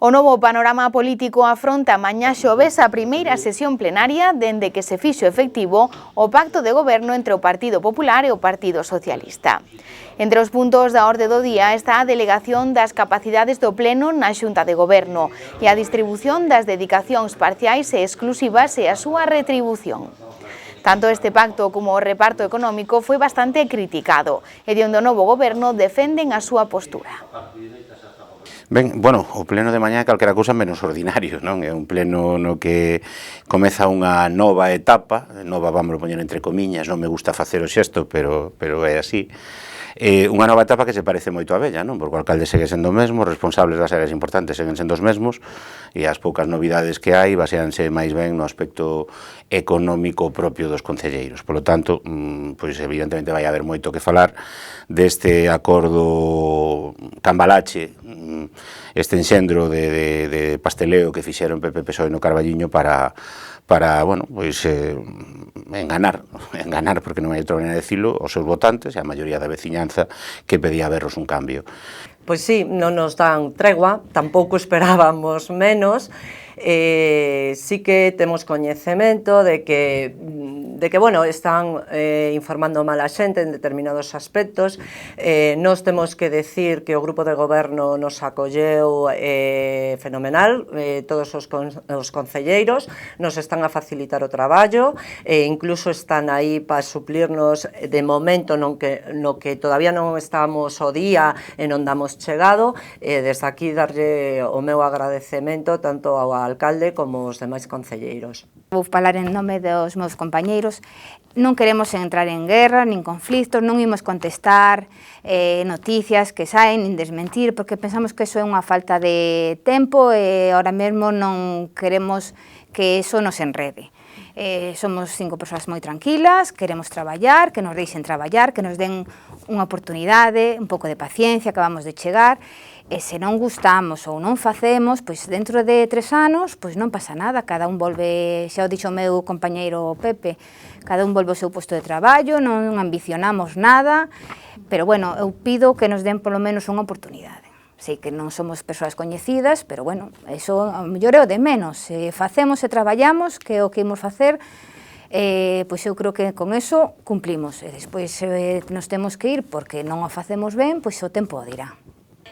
O novo panorama político afronta mañá xoves a primeira sesión plenaria dende que se fixo efectivo o pacto de goberno entre o Partido Popular e o Partido Socialista. Entre os puntos da orde do día está a delegación das capacidades do Pleno na Xunta de Goberno e a distribución das dedicacións parciais e exclusivas e a súa retribución. Tanto este pacto como o reparto económico foi bastante criticado e de onde o novo goberno defenden a súa postura. Ben, bueno, o pleno de mañá é calquera cousa menos ordinario, non? É un pleno no que comeza unha nova etapa, nova vamos a poñer entre comiñas, non me gusta facer o xesto, pero é así. Unha nova etapa que se parece moito á vella, non? Porque o alcalde segue sendo o mesmo, os responsables das áreas importantes seguen sendo os mesmos e as poucas novidades que hai baseanse máis ben no aspecto económico propio dos concelleiros. Por lo tanto, pois evidentemente vai haber moito que falar deste acordo cambalache, este enxendro de pasteleo que fixeron PP PSOE no Carballiño para bueno, pois enganar, porque non hai outra maneira de dicilo, os seus votantes e a maioría da veciñanza que pedía verros un cambio. Pois sí, non nos dan tregua, tampouco esperábamos menos. Sí que temos coñecemento de que bueno, están informando mal a xente en determinados aspectos. Nós temos que decir que o grupo de goberno nos acolleu fenomenal, todos os concelleiros nos están a facilitar o traballo, incluso están aí para suplirnos de momento no que todavía non estamos o día e non damos chegado. Desde aquí darlle o meu agradecemento tanto ao alcalde como aos demais concelleiros. Vou falar en nome dos meus compañeiros. Non queremos entrar en guerra, nin conflictos, non imos contestar noticias que saen, nin desmentir, porque pensamos que iso é unha falta de tempo e ahora mesmo non queremos que iso nos enrede. Somos 5 persoas moi tranquilas, queremos traballar, que nos deixen traballar, que nos den unha oportunidade, un pouco de paciencia, acabamos de chegar, e se non gustamos ou non facemos, pois dentro de 3 anos, pois non pasa nada, cada un volve, xa o dixo o meu compañeiro Pepe, cada un volve ao seu posto de traballo, non ambicionamos nada, pero bueno, eu pido que nos den polo menos unha oportunidade. Sei que non somos persoas coñecidas, pero bueno, eso a mellor é o de menos. Se facemos e traballamos, que é o que imos facer, pois eu creo que con eso cumplimos. E despois nos temos que ir porque non o facemos ben, pois o tempo o dirá.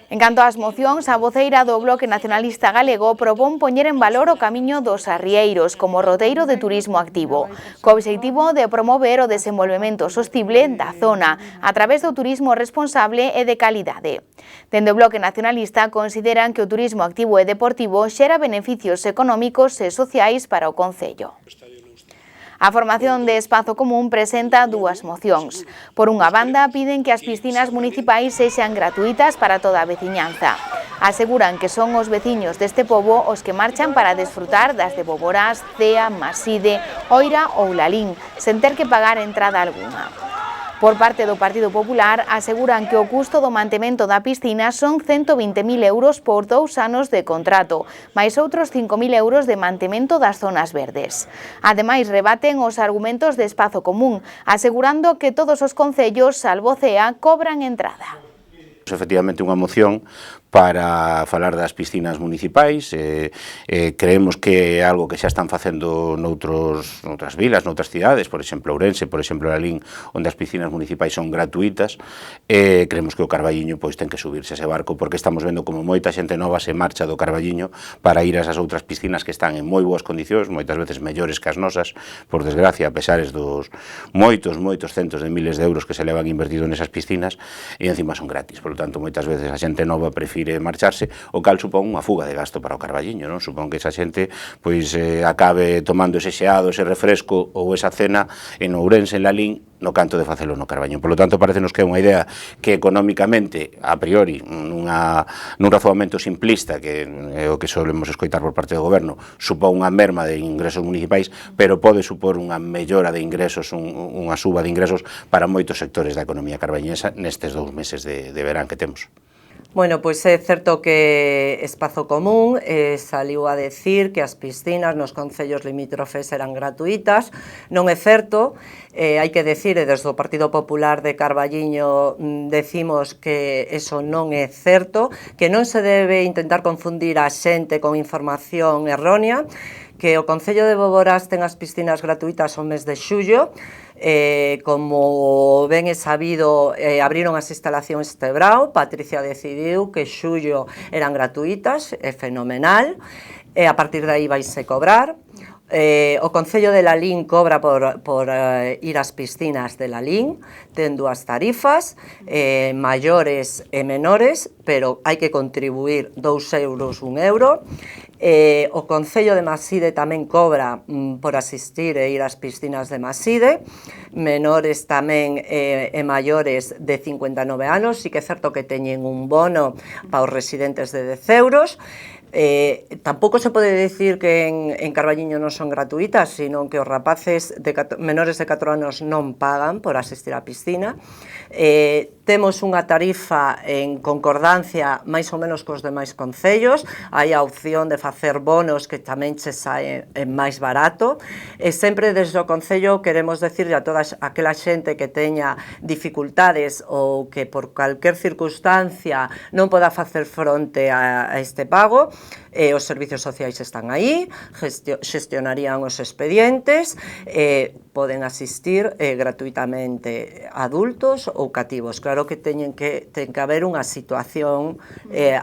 En canto ás mocións, a voceira do Bloque Nacionalista Galego propón poñer en valor o camiño dos arrieiros como roteiro de turismo activo, co obxectivo de promover o desenvolvemento sostible da zona a través do turismo responsable e de calidade. Dende o Bloque Nacionalista consideran que o turismo activo e deportivo xera beneficios económicos e sociais para o concello. A formación de Espazo Común presenta 2 mocións. Por unha banda, piden que as piscinas municipais sexan gratuitas para toda a veciñanza. Aseguran que son os veciños deste pobo os que marchan para desfrutar das de Boborás, Cea, Maside, Oira ou Lalín, sen ter que pagar entrada algunha. Por parte do Partido Popular, aseguran que o custo do mantemento da piscina son 120.000 euros por 2 anos de contrato, máis outros 5.000 euros de mantemento das zonas verdes. Ademais, rebaten os argumentos de Espazo Común, asegurando que todos os concellos, salvo Cea, cobran entrada. Efectivamente, unha moción para falar das piscinas municipais. Creemos que é algo que xa están facendo noutras vilas, noutras cidades, por exemplo Ourense, por exemplo Lalín, onde as piscinas municipais son gratuitas. Creemos que o Carballiño pois ten que subirse a ese barco, porque estamos vendo como moita xente nova se marcha do Carballiño para ir a esas outras piscinas que están en moi boas condicións, moitas veces mellores que as nosas, por desgracia, a pesares dos moitos centos de miles de euros que se levan invertido nesas piscinas, e encima son gratis. Por lo tanto, moitas veces a xente nova prefire marcharse, o cal supón unha fuga de gasto para o Carballiño, non? Supón que esa xente pois acabe tomando ese xeado, ese refresco ou esa cena en Ourense, en Lalín, no canto de facelo no Carballiño. Por lo tanto, parecenos que é unha idea que económicamente, a priori, nun razoamento simplista, que é o que solemos escoitar por parte do goberno, supón unha merma de ingresos municipais, pero pode supor unha mellora de ingresos, unha suba de ingresos para moitos sectores da economía carballiñesa nestes 2 meses de verán que temos. Bueno, pois é certo que Espazo Común saliu a decir que as piscinas nos concellos limítrofes eran gratuitas. Non é certo, hai que decir, e desde o Partido Popular de Carballiño decimos que eso non é certo, que non se debe intentar confundir a xente con información errónea, que o Concello de Boborás ten as piscinas gratuitas o mes de xullo. Como ben é sabido, abriron as instalacións este brao. Patricia decidiu que xullo eran gratuitas, é fenomenal, e a partir de aí vaise cobrar. O Concello de Lalín cobra por ir ás piscinas de Lalín, ten dúas tarifas, maiores e menores, pero hai que contribuir 2 euros, 1 euro. O Concello de Maside tamén cobra por asistir e ir ás piscinas de Maside, menores tamén e maiores de 59 anos, sí que é certo que teñen un bono para os residentes de 10 euros. Tampouco se pode dicir que en Carballiño non son gratuitas, sino que os rapaces menores de 4 anos non pagan por asistir á piscina. Temos unha tarifa en concordancia máis ou menos cos demais concellos, hai a opción de facer bonos que tamén che sae máis barato, e sempre desde o Concello queremos decirle a toda aquela xente que teña dificultades ou que por calquer circunstancia non poda facer fronte a este pago, os servicios sociais están aí, xestionarían os expedientes, poden asistir gratuitamente adultos ou cativos. Claro que ten que haber unha situación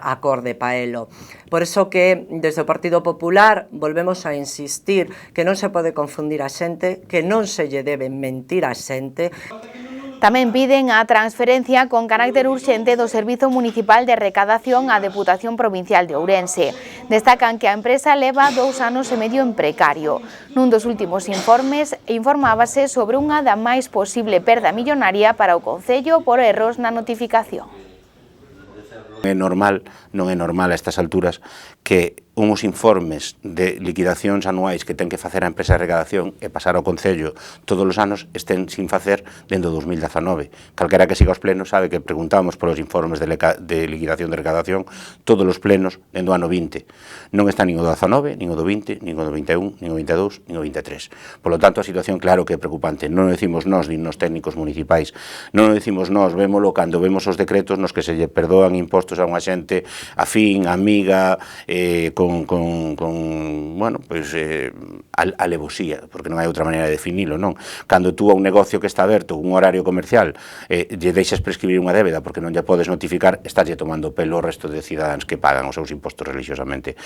acorde pa elo. Por iso que desde o Partido Popular volvemos a insistir que non se pode confundir a xente, que non se lle debe mentir a xente. Tamén piden a transferencia con carácter urxente do Servizo Municipal de Recadación á Deputación Provincial de Ourense. Destacan que a empresa leva 2 anos e medio en precario. Nun dos últimos informes informábase sobre unha da máis posible perda millonaria para o Concello por erros na notificación. Non é normal a estas alturas que uns informes de liquidacións anuais que ten que facer a empresa de recadación e pasar ao Concello todos os anos estén sin facer dentro do 2019. Calquera que siga os plenos sabe que preguntamos polos informes de liquidación de recadación todos os plenos dentro do ano 20. Non está nin o do 19, nin o do 20, nin o do 21, nin o 22, nin o 23. Por lo tanto, a situación claro que é preocupante. Non o decimos nós, nin nos técnicos municipais. Non o decimos nós, vémolo cando vemos os decretos nos que se lle perdoan impostos a unha xente afín, amiga, bueno, pues, alevosía, porque non hai outra maneira de definilo, non? Cando tú a un negocio que está aberto, un horario comercial, lle deixas prescribir unha débeda porque non lle podes notificar, estás lle tomando pelo o resto de cidadáns que pagan os seus impostos religiosamente.